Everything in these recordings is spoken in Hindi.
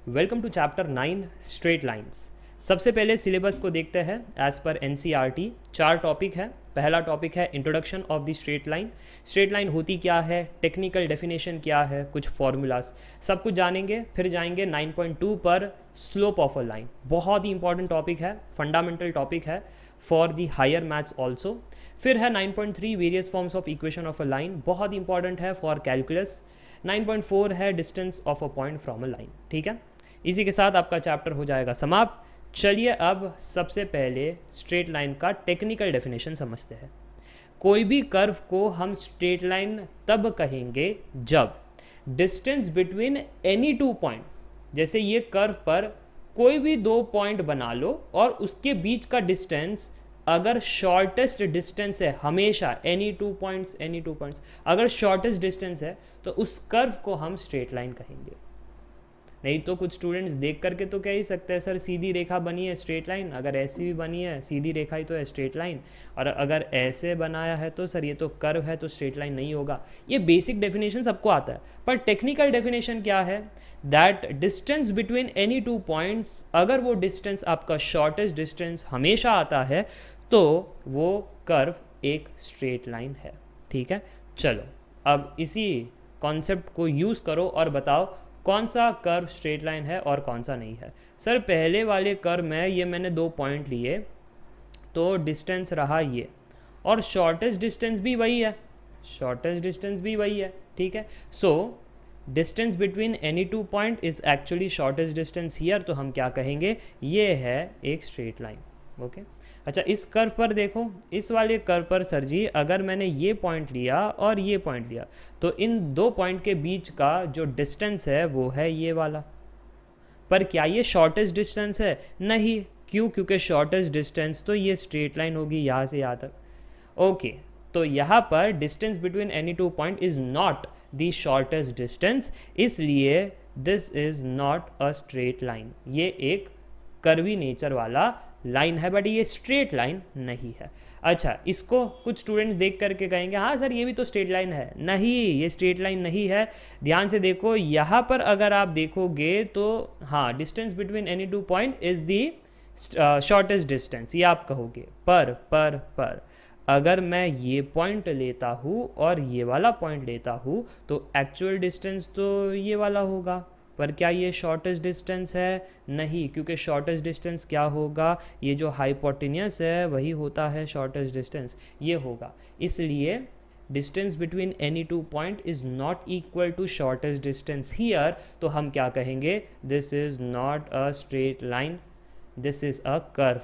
Welcome to chapter 9 straight lines. सबसे पहले सिलेबस को देखते हैं एज पर एनसीईआरटी। 4 टॉपिक है। पहला टॉपिक है introduction of the straight line. Straight line होती क्या है, टेक्निकल डेफिनेशन क्या है, कुछ फॉर्मूलाज, सब कुछ जानेंगे। फिर जाएंगे 9.2 पर स्लोप ऑफ अ लाइन। बहुत ही इंपॉर्टेंट टॉपिक है, फंडामेंटल टॉपिक है for the higher maths also. फिर है 9.3 various forms of equation of a line, बहुत ही इंपॉर्टेंट है फॉर कैलकुलस। 9.4 है distance of a point from a line. ठीक है, इसी के साथ आपका चैप्टर हो जाएगा समाप्त। चलिए अब सबसे पहले स्ट्रेट लाइन का टेक्निकल डेफिनेशन समझते हैं। कोई भी कर्व को हम स्ट्रेट लाइन तब कहेंगे जब डिस्टेंस बिटवीन एनी 2 पॉइंट, जैसे ये कर्व पर कोई भी 2 पॉइंट बना लो और उसके बीच का डिस्टेंस अगर शॉर्टेस्ट डिस्टेंस है, हमेशा एनी 2 पॉइंट्स अगर शॉर्टेस्ट डिस्टेंस है तो उस कर्व को हम स्ट्रेट लाइन कहेंगे। नहीं तो कुछ स्टूडेंट्स देख करके तो कह ही सकते हैं सर सीधी रेखा बनी है स्ट्रेट लाइन, अगर ऐसी भी बनी है सीधी रेखा ही तो है स्ट्रेट लाइन, और अगर ऐसे बनाया है तो सर ये तो कर्व है तो स्ट्रेट लाइन नहीं होगा। ये बेसिक डेफिनेशन सबको आता है, पर टेक्निकल डेफिनेशन क्या है, that distance between any 2 points, अगर वो डिस्टेंस आपका शॉर्टेस्ट डिस्टेंस हमेशा आता है तो वो कर्व एक स्ट्रेट लाइन है। ठीक है, चलो अब इसी कॉन्सेप्ट को यूज़ करो और बताओ कौन सा कर्व स्ट्रेट लाइन है और कौन सा नहीं है। सर पहले वाले कर्व में ये मैंने 2 पॉइंट लिए तो डिस्टेंस रहा ये, और शॉर्टेस्ट डिस्टेंस भी वही है, ठीक है। So distance between any 2 point is actually shortest distance here, तो हम क्या कहेंगे, ये है एक स्ट्रेट लाइन। ओके, अच्छा इस कर्व पर देखो, इस वाले कर्व पर सर जी अगर मैंने ये पॉइंट लिया और ये पॉइंट लिया तो इन 2 पॉइंट के बीच का जो डिस्टेंस है वो है ये वाला, पर क्या ये शॉर्टेस्ट डिस्टेंस है? नहीं। क्यों? क्योंकि शॉर्टेस्ट डिस्टेंस तो ये स्ट्रेट लाइन होगी यहाँ से यहाँ तक। ओके, तो यहाँ पर distance between any 2 point is not the shortest distance, इसलिए this is not a straight line. ये एक कर्वी नेचर वाला लाइन है, बट ये स्ट्रेट लाइन नहीं है। अच्छा, इसको कुछ स्टूडेंट्स देख करके कहेंगे हाँ सर ये भी तो स्ट्रेट लाइन है। नहीं, ये स्ट्रेट लाइन नहीं है। ध्यान से देखो, यहाँ पर अगर आप देखोगे तो हाँ, distance between any 2 point is the shortest distance, ये आप कहोगे। पर अगर मैं ये पॉइंट लेता हूँ और ये वाला पॉइंट लेता हूँ तो एक्चुअल डिस्टेंस तो ये वाला होगा, पर क्या ये शॉर्टेस्ट डिस्टेंस है? नहीं, क्योंकि शॉर्टेस्ट डिस्टेंस क्या होगा, ये जो हाइपोटेन्यूस है वही होता है शॉर्टेस्ट डिस्टेंस, ये होगा। इसलिए distance between any 2 point is not equal to shortest distance here, तो हम क्या कहेंगे, this is not a straight line, this is a curve.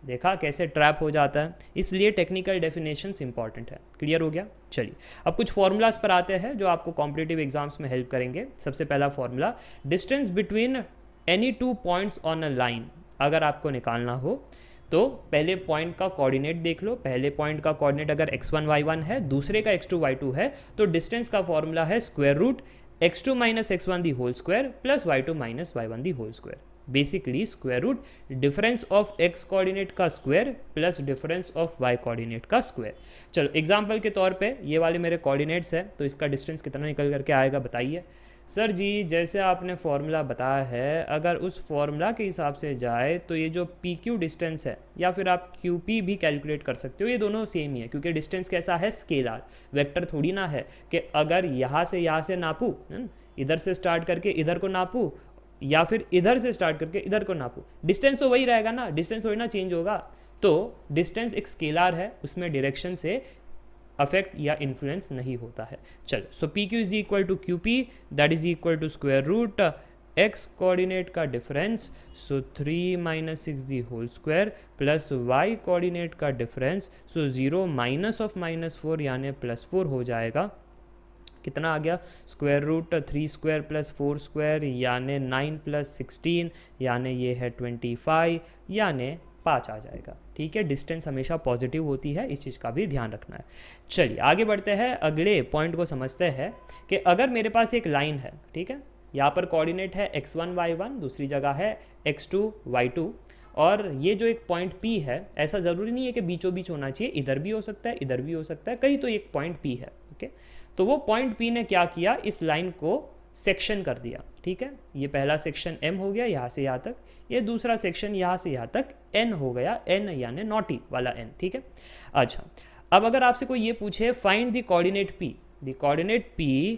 देखा कैसे ट्रैप हो जाता है, इसलिए टेक्निकल डेफिनेशंस इंपॉर्टेंट है। क्लियर हो गया? चलिए अब कुछ फॉर्मूलाज पर आते हैं जो आपको कॉम्पिटिटिव एग्जाम्स में हेल्प करेंगे। सबसे पहला formula, distance between any 2 points on a line अगर आपको निकालना हो तो पहले पॉइंट का कोऑर्डिनेट देख लो। पहले पॉइंट का कोऑर्डिनेट अगर x1 y1 है, दूसरे का x2 y2 है, तो डिस्टेंस का फॉर्मूला है square root x2 minus x1 the whole square plus y2 minus y1 the whole square. Basically square root difference of x coordinate का square plus difference of y coordinate का स्क्वायर। चलो एग्जांपल के तौर पे ये वाले मेरे कोऑर्डिनेट्स है, तो इसका डिस्टेंस कितना निकल करके आएगा बताइए। सर जी जैसे आपने फॉर्मूला बताया है, अगर उस फॉर्मूला के हिसाब से जाए तो ये जो पी क्यू डिस्टेंस है, या फिर आप क्यू पी भी कैलकुलेट कर सकते हो, ये दोनों सेम ही है, क्योंकि डिस्टेंस कैसा है, स्केलर, वेक्टर थोड़ी ना है कि अगर यहाँ से नापूँ, इधर से स्टार्ट करके इधर को नापूँ, या फिर इधर से स्टार्ट करके इधर को नापूँ, डिस्टेंस तो वही रहेगा ना, डिस्टेंस थोड़ी ना चेंज होगा। तो डिस्टेंस एक स्केलर है, उसमें डायरेक्शन से अफेक्ट या इन्फ्लुएंस नहीं होता है। चलो, so P Q is equal to Q P, that is equal to square root X coordinate का difference, so 3 minus 6 the whole square plus Y coordinate का डिफरेंस, सो 0 माइनस ऑफ -4 यानी +4 हो जाएगा। कितना आ गया, square root 3 square plus 4 square यानी 9 प्लस 16 यानी ये है 25 यानी 5 आ जाएगा। ठीक है, डिस्टेंस हमेशा पॉजिटिव होती है, इस चीज़ का भी ध्यान रखना है। चलिए आगे बढ़ते हैं, अगले पॉइंट को समझते हैं कि अगर मेरे पास एक लाइन है, ठीक है, यहाँ पर कोऑर्डिनेट है x1 y1, दूसरी जगह है x2 y2, और ये जो एक पॉइंट P है, ऐसा ज़रूरी नहीं है कि बीचों बीच होना चाहिए, इधर भी हो सकता है इधर भी हो सकता है, कहीं तो एक पॉइंट P है। ओके, तो वो पॉइंट P ने क्या किया, इस लाइन को सेक्शन कर दिया, ठीक है। ये पहला सेक्शन m हो गया यहाँ से यहाँ तक, ये दूसरा सेक्शन यहाँ से यहाँ तक n हो गया, n यानी नॉटी वाला n, ठीक है। अच्छा, अब अगर आपसे कोई ये पूछे find the coordinate p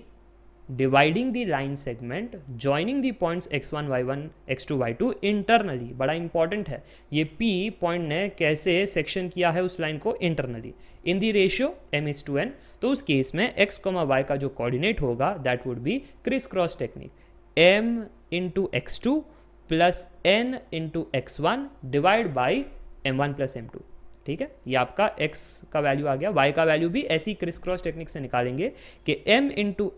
dividing the line segment joining the points x1 y1 x2 y2 internally, बड़ा इंपॉर्टेंट है ये p पॉइंट ने कैसे सेक्शन किया है उस लाइन को internally in the ratio m:n, तो उस केस में x, y का जो कोऑर्डिनेट होगा that would be criss cross technique, m into x2 plus n into x1 divide by m1 plus m2, ठीक है। ये आपका x का वैल्यू आ गया, y का वैल्यू भी ऐसी क्रिस क्रॉस टेक्निक से निकालेंगे कि m इंटू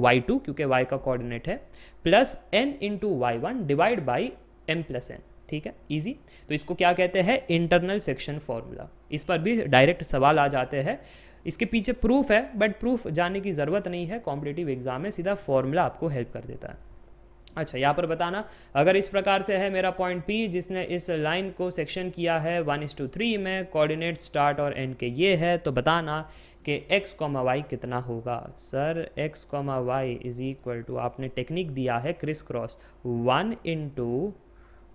y2 क्योंकि y का कोऑर्डिनेट है plus n into y1 divide by m plus n, ठीक है, इजी। तो इसको क्या कहते हैं, इंटरनल सेक्शन फॉर्मूला। इस पर भी डायरेक्ट सवाल आ जाते हैं, इसके पीछे प्रूफ है बट प्रूफ जानने की ज़रूरत नहीं है, कॉम्पिटिटिव एग्जाम में सीधा फॉर्मूला आपको हेल्प कर देता है। अच्छा, यहाँ पर बताना अगर इस प्रकार से है मेरा पॉइंट P जिसने इस लाइन को सेक्शन किया है 1:3 में, कोऑर्डिनेट स्टार्ट और एंड के ये है, तो बताना कि x, y कितना होगा। Sir x, y is equal to, आपने टेक्निक दिया है criss cross, 1 into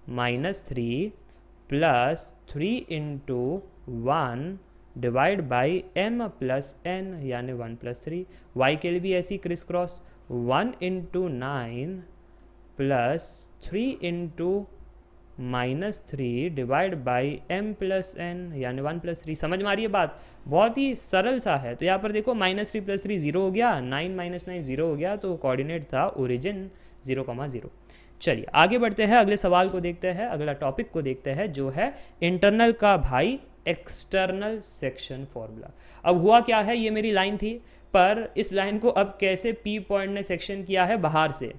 -3 plus 3 into 1 divide by m plus n यानी 1 प्लस 3। y के लिए भी ऐसी Chris cross, 1 into 9 plus 3 into -3 divide by m plus n यानी 1 प्लस 3। समझ में आ रही है बात, बहुत ही सरल सा है। तो यहाँ पर देखो -3 प्लस 3 0 हो गया, 9 माइनस 9 0 हो गया, तो कोऑर्डिनेट था ओरिजिन 0,0। चलिए आगे बढ़ते हैं, अगले सवाल को देखते हैं, अगला टॉपिक को देखते हैं जो है इंटरनल का भाई एक्सटर्नल सेक्शन फॉर्मूला। अब हुआ क्या है, ये मेरी लाइन थी पर इस लाइन को अब कैसे P पॉइंट ने सेक्शन किया है बाहर से।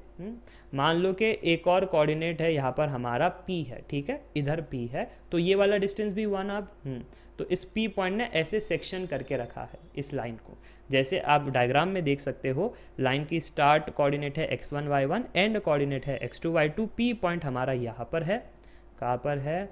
मान लो कि एक और कोऑर्डिनेट है यहाँ पर हमारा P है, ठीक है, इधर P है, तो ये वाला डिस्टेंस भी हुआ ना अब। तो इस P पॉइंट ने ऐसे सेक्शन करके रखा है इस लाइन को, जैसे आप डायग्राम में देख सकते हो। लाइन की स्टार्ट कोऑर्डिनेट है x1 y1, एंड कोऑर्डिनेट है x2 y2। P पॉइंट हमारा यहाँ पर है, कहाँ पर है,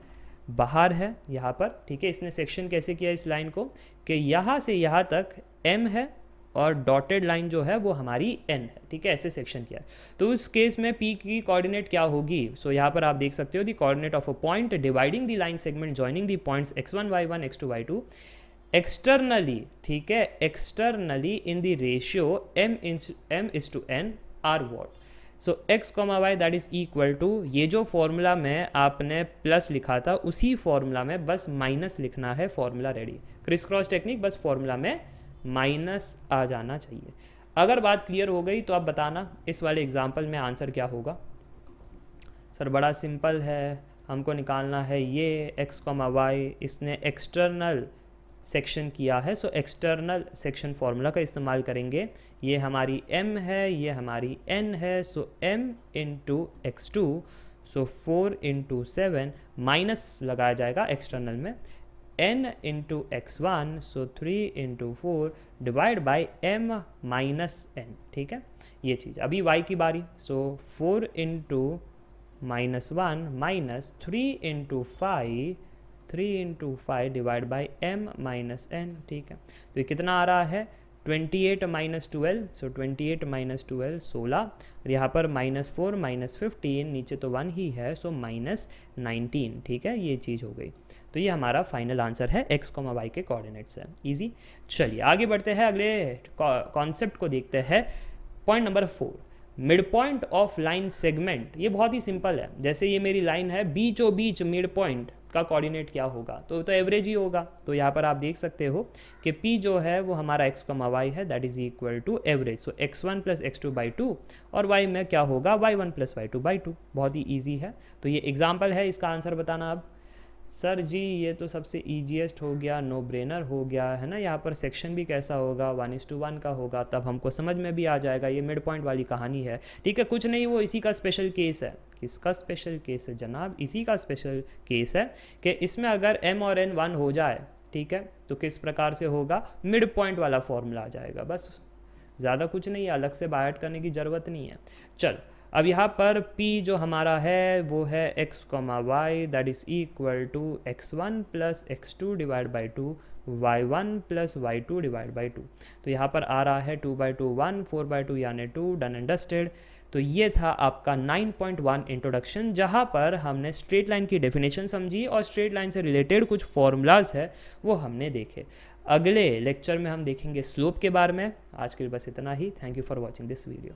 बाहर है यहाँ पर, ठीक है। इसने सेक्शन कैसे किया इस लाइन को कि यहाँ से यहाँ तक m है और डॉटेड लाइन जो है वो हमारी n है, ठीक है, ऐसे सेक्शन किया है। तो उस केस में P की कोऑर्डिनेट क्या होगी, सो यहाँ पर आप देख सकते हो the coordinate of a point dividing the line segment joining the points x1 y1 x2 y2 externally, ठीक है, externally in the ratio m:n are what. So x, y that is equal to, ये जो फॉर्मूला में आपने प्लस लिखा था उसी फॉर्मूला में बस माइनस लिखना है, formula ready. Criss cross technique, बस फॉर्मूला में माइनस आ जाना चाहिए। अगर बात क्लियर हो गई तो आप बताना इस वाले एग्जाम्पल में आंसर क्या होगा। सर बड़ा सिंपल है, हमको निकालना है ये x, y, इसने एक्सटर्नल सेक्शन किया है, सो एक्सटर्नल सेक्शन फॉर्मूला का इस्तेमाल करेंगे। ये हमारी m है, ये हमारी n है, सो m इंटू x2, सो 4 इंटू 7 माइनस लगाया जाएगा एक्सटर्नल में, n into x1, so 3 into 4 divide by m minus n, ठीक है, ये चीज़। अभी y की बारी, सो 4 into -1 minus 3 into 5, 3 into 5 divide by m minus n, ठीक है। तो ये कितना आ रहा है, 28 माइनस 12, सो 28 माइनस 12 16, और यहाँ पर -4 माइनस 15, नीचे तो 1 ही है, सो -19, ठीक है, ये चीज़ हो गई। तो ये हमारा फाइनल आंसर है x, y के कोऑर्डिनेट्स है, इजी। चलिए आगे बढ़ते हैं, अगले कॉन्सेप्ट को देखते हैं। Point number 4, mid point of line segment. ये बहुत ही सिंपल है, जैसे ये मेरी लाइन है, बीचों बीच मिड पॉइंट का कोऑर्डिनेट क्या होगा, तो एवरेज ही होगा। तो यहाँ पर आप देख सकते हो कि P जो है वो हमारा x, y है, that is equal to average, so x1 plus x2/2, और y में क्या होगा, y1 प्लस y2/2। बहुत ही ईजी है। तो ये एग्जाम्पल है, इसका आंसर बताना। अब सर जी ये तो सबसे ईजीएस्ट हो गया, नो ब्रेनर हो गया है ना। यहाँ पर सेक्शन भी कैसा होगा, 1:1 का होगा, तब हमको समझ में भी आ जाएगा, ये मिड पॉइंट वाली कहानी है, ठीक है। कुछ नहीं, वो इसी का स्पेशल केस है। किसका स्पेशल केस है जनाब, इसी का स्पेशल केस है कि इसमें अगर m और n 1 हो जाए, ठीक है, तो किस प्रकार से होगा, मिड पॉइंट वाला फॉर्मूला आ जाएगा, बस ज़्यादा कुछ नहीं है, अलग से बायट करने की ज़रूरत नहीं है। चल अब यहाँ पर P जो हमारा है वो है x, y that is equal to x1 plus x2 divide by 2 y1 plus y2 divide by 2। तो यहाँ पर आ रहा है 2/2 1, 4/2 यानी 2, डन एंड डस्टेड। तो ये था आपका 9.1 इंट्रोडक्शन, जहाँ पर हमने स्ट्रेट लाइन की डेफिनेशन समझी और स्ट्रेट लाइन से रिलेटेड कुछ फॉर्मूलाज है वो हमने देखे। अगले लेक्चर में हम देखेंगे स्लोप के बारे में। आज के लिए बस इतना ही। Thank you for watching this video.